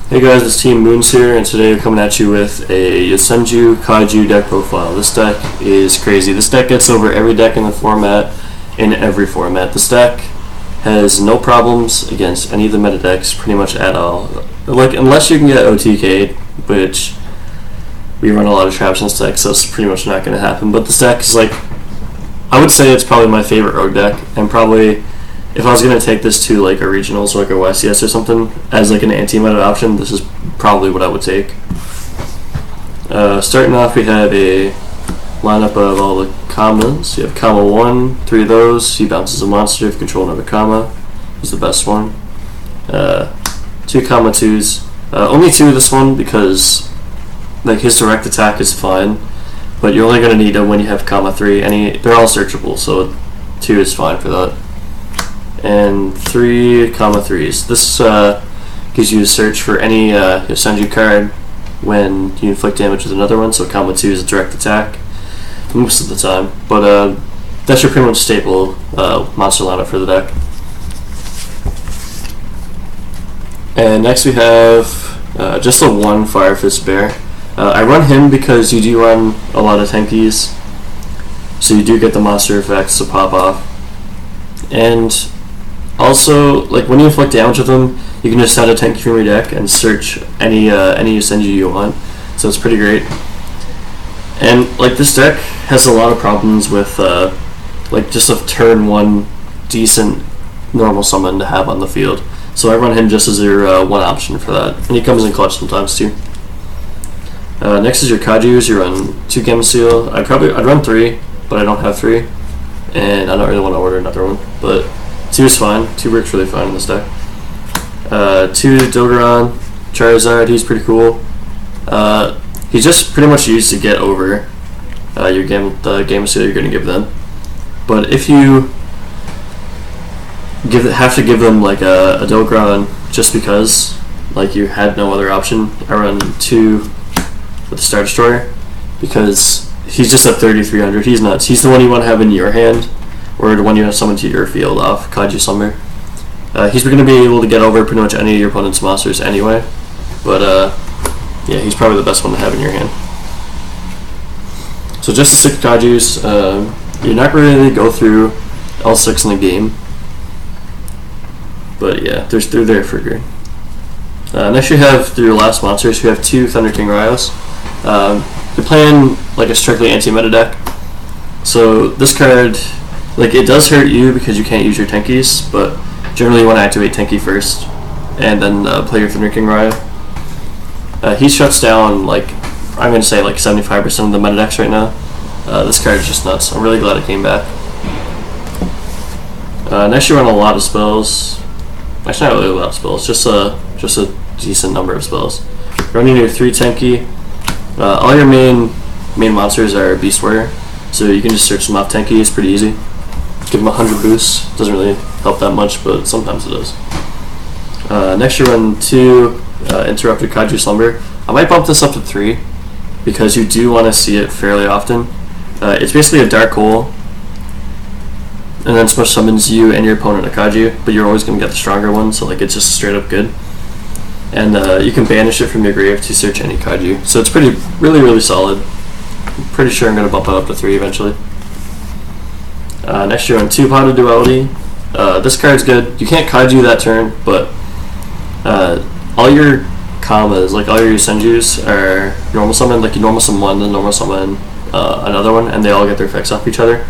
Hey guys, it's Team Moons here, and today we're coming at you with a Yosenju Kaiju deck profile. This deck is crazy. This deck gets over every deck in the format, in every format. This deck has no problems against any of the meta decks, pretty much at all. Like, unless you can get OTK'd, which we run a lot of traps in this deck, so it's pretty much not going to happen. But this deck is like, I would say it's probably my favorite rogue deck, and probably if I was going to take this to like a regionals or like a YCS or something as like an anti-meta option, this is probably what I would take. Starting off, we have a lineup of all the commas. You have comma 1, 3 of those. He bounces a monster if you control another comma. Is the best one. 2 comma 2s. Only 2 of this one because like his direct attack is fine, but you're only going to need them when you have comma 3. They're all searchable, so 2 is fine for that. And 3 comma 3s. This gives you a search for any Yosenju card when you inflict damage with another one, so comma 2 is a direct attack most of the time, but that's your pretty much staple monster lineup for the deck. And next we have just a 1 Fire Fist Bear. I run him because you do run a lot of tankies, so you do get the monster effects to pop off. And also, like when you inflict damage with them, you can just set a tanky from your deck and search any Yosenju you want. So it's pretty great. And like this deck has a lot of problems with like just a turn 1 decent normal summon to have on the field. So I run him just as your 1 option for that, and he comes in clutch sometimes too. Next is your Kaijus. You run 2 Gamma Seal. I'd run 3, but I don't have 3, and I don't really want to order another one, but 2 is fine. 2 works really fine in this deck. 2 Dogeron, Charizard, he's pretty cool. He's just pretty much used to get over the Gamma Seal you're going to give them. But if you have to give them like a Dogeron just because like you had no other option, I run 2 with the Star Destroyer because he's just at 3,300. He's nuts. He's the one you want to have in your hand, or the one you have summoned to your field off Kaiju Slumber. He's going to be able to get over pretty much any of your opponent's monsters anyway, but yeah, he's probably the best one to have in your hand. So just the 6 Kaijus. You're not really go through all 6 in the game, but yeah, they're there for good. Next you have your last monsters. You have 2 Thunder King rai-ohs. You're playing like a strictly anti-meta deck, so this card, like, it does hurt you because you can't use your tankies, but generally you want to activate tanky first and then play your Thunder King rai-oh. He shuts down like, I'm going to say like 75% of the meta decks right now. This card is just nuts. I'm really glad it came back. Next you run a lot of spells. Actually, not really a lot of spells, just a decent number of spells. Running your 3 tanky. All your main monsters are Beast Warrior, so you can just search them off tanky. It's pretty easy. Give them 100 boosts. Doesn't really help that much, but sometimes it does. Next you run 2 Interrupted Kaiju Slumber. I might bump this up to 3 because you do want to see it fairly often. It's basically a dark hole, and then Smush summons you and your opponent a Kaiju, but you're always going to get the stronger one, so like it's just straight up good. And you can banish it from your grave to search any Kaiju. So it's really solid. I'm pretty sure I'm going to bump it up to 3 eventually. Next year on 2 Pot of Duality. This card's good. You can't Kaiju that turn, but all your commas, like all your Yosenjus, are normal summon. Like you normal summon one, then normal summon another one, and they all get their effects off each other.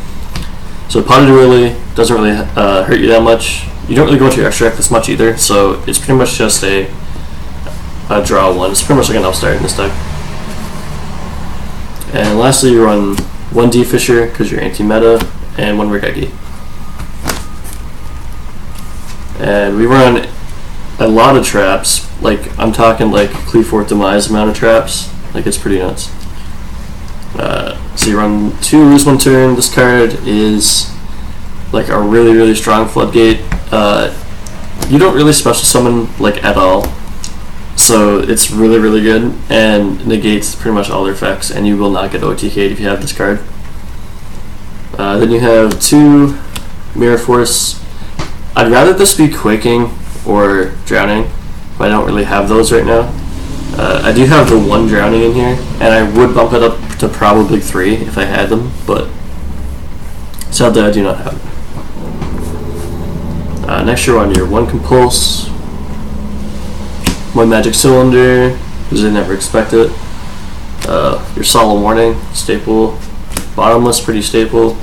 So Pot of Duality doesn't really hurt you that much. You don't really go into your extra deck this much either, so it's pretty much just a draw 1. It's pretty much like an upstart in this deck. And lastly, you run 1 D Fisher because you're anti-meta, and 1 Regeki. And we run a lot of traps. Like, I'm talking like Cleaforth Demise amount of traps. Like, it's pretty nuts. So you run 2 Ruse 1 turn. This card is like a really strong floodgate. You don't really special summon like at all, so it's really good and negates pretty much all their effects, and you will not get OTK'd if you have this card. Then you have 2 Mirror Force. I'd rather this be Quaking or Drowning, but I don't really have those right now. I do have the 1 drowning in here, and I would bump it up to probably 3 if I had them, but sadly I do not have them. Next you're on your 1 compulse, 1 magic cylinder, because I never expect it. Your solemn warning, staple. Bottomless, pretty staple.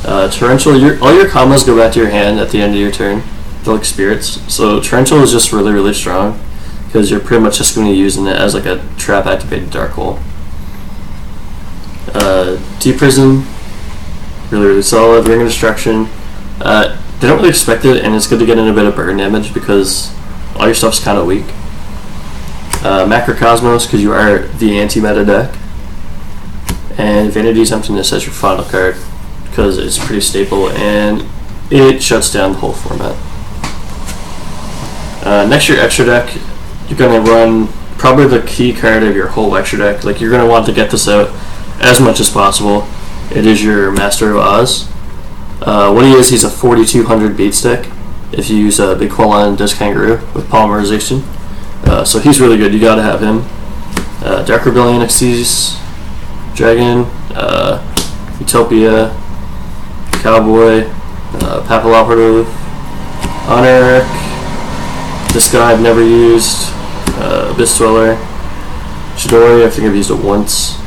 Torrential, all your combos go back to your hand at the end of your turn. They're like spirits. So Torrential is just really, really strong, because you're pretty much just going to be using it as like a trap activated dark hole. Deep Prison, really, really solid. Ring of Destruction. They don't really expect it, and it's good to get in a bit of burn damage because all your stuff's kind of weak. Macrocosmos, because you are the anti-meta deck. And Vanity's Emptiness as your final card, because it's pretty staple and it shuts down the whole format. Next, your extra deck, you're going to run probably the key card of your whole extra deck. Like, you're going to want to get this out as much as possible. It is your Master of Oz. What he is, he's a 4200 beat stick if you use a Big Quillon Disc Kangaroo with Polymerization. So he's really good, you gotta have him. Dark Rebellion Xyz, Dragon, Utopia, Cowboy, Papilloperative, Honor, this guy I've never used, Abyss Dweller, Chidori, I think I've used it once,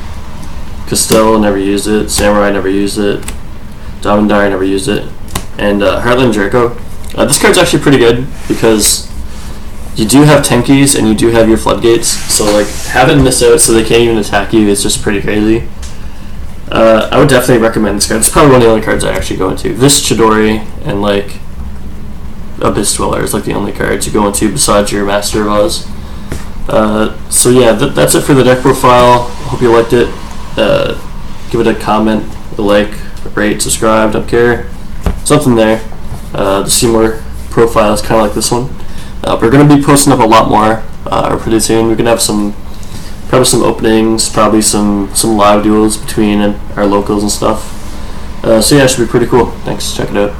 Castell, never used it, Samurai, never used it, Damodar, never used it, and Heartland Draco. This card's actually pretty good because you do have Tenkis and you do have your Floodgates, so like having this out so they can't even attack you is just pretty crazy. I would definitely recommend this card. It's probably one of the only cards I actually go into. This, Chidori, and like Abyss Dweller is like the only cards you go into besides your Master of Oz. So yeah, that's it for the deck profile. Hope you liked it. Give it a comment, a like, rate, subscribe, don't care. Something there to see more profiles kind of like this one. We're going to be posting up a lot more pretty soon. We're going to have probably some openings, probably some live duels between our locals and stuff. So yeah, it should be pretty cool. Thanks, check it out.